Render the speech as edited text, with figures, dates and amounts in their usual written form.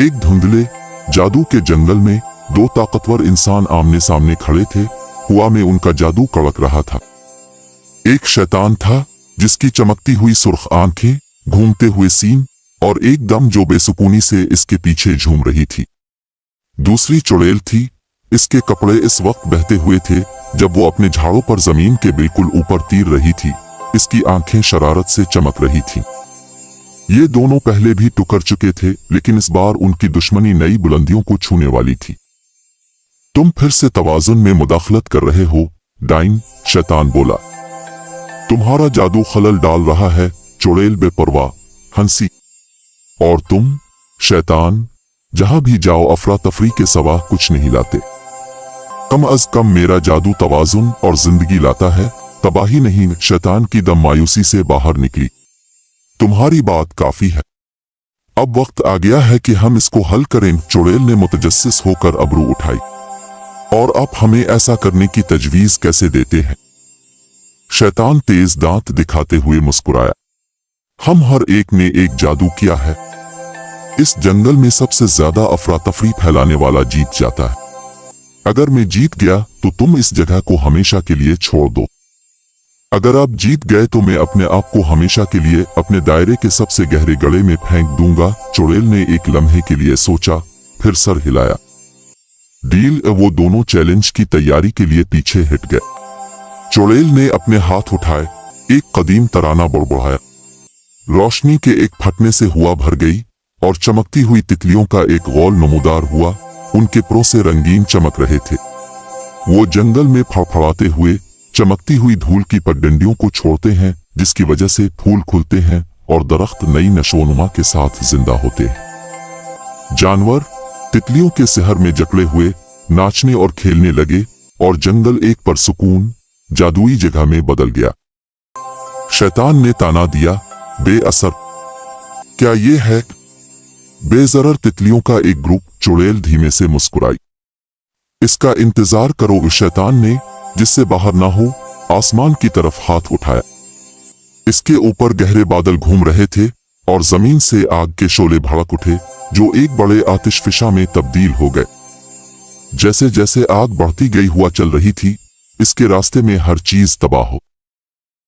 एक धुंधले जादू के जंगल में दो ताकतवर इंसान आमने सामने खड़े थे। हवा में उनका जादू कड़क रहा था। एक शैतान था जिसकी चमकती हुई सुर्ख आंखें, घूमते हुए सींग और एकदम जो बेसुकूनी से इसके पीछे झूम रही थी। दूसरी चुड़ैल थी। इसके कपड़े इस वक्त बहते हुए थे जब वो अपने झाड़ों पर जमीन के बिल्कुल ऊपर तीर रही थी। इसकी आंखें शरारत से चमक रही थीं। ये दोनों पहले भी टुकर चुके थे, लेकिन इस बार उनकी दुश्मनी नई बुलंदियों को छूने वाली थी। तुम फिर से तवाज़ुन में मुदाखलत कर रहे हो, डाइन, शैतान बोला। तुम्हारा जादू खलल डाल रहा है, चुड़ैल बेपरवाह हंसी। और तुम, शैतान, जहां भी जाओ अफरा तफरी के सवा कुछ नहीं लाते। कम अज कम मेरा जादू तवाज़ुन और जिंदगी लाता है, तबाही नहीं। शैतान की दम मायूसी से बाहर निकली। तुम्हारी बात काफी है, अब वक्त आ गया है कि हम इसको हल करें। चुड़ैल ने मुतजस्सिस होकर अबरू उठाई। और आप हमें ऐसा करने की तजवीज कैसे देते हैं? शैतान तेज दांत दिखाते हुए मुस्कुराया। हम हर एक ने एक जादू किया है। इस जंगल में सबसे ज्यादा अफरा तफरी फैलाने वाला जीत जाता है। अगर मैं जीत गया तो तुम इस जगह को हमेशा के लिए छोड़ दो। अगर आप जीत गए तो मैं अपने आप को हमेशा के लिए अपने दायरे के सबसे गहरे गड्ढे में फेंक दूंगा। चुड़ैल ने एक लम्हे के लिए सोचा, फिर सर हिलाया। डील। वो दोनों चैलेंज की तैयारी के लिए पीछे हट गए। चुड़ैल ने अपने हाथ उठाए, एक कदीम तराना बड़बड़ाया। रोशनी के एक फटने से हुआ भर गई और चमकती हुई तितलियों का एक गौल नमूदार हुआ। उनके परों से रंगीन चमक रहे थे। वो जंगल में फड़फड़ाते हुए चमकती हुई धूल की पगडंडियों को छोड़ते हैं, जिसकी वजह से फूल खुलते हैं और दरख्त नई नशोनुमा के साथ जिंदा होते हैं। जानवर तितलियों के सहर में जकड़े हुए नाचने और खेलने लगे और जंगल एक परसुकून जादुई जगह में बदल गया। शैतान ने ताना दिया, बेअसर। क्या ये है? बेजरर तितलियों का एक ग्रुप। चुड़ैल धीमे से मुस्कुराई। इसका इंतजार करो। शैतान ने, जिससे बाहर ना हो, आसमान की तरफ हाथ उठाया। इसके ऊपर गहरे बादल घूम रहे थे और जमीन से आग के शोले भड़क उठे जो एक बड़े आतिशफिशा में तब्दील हो गए। जैसे जैसे आग बढ़ती गई हुआ चल रही थी, इसके रास्ते में हर चीज तबाह हो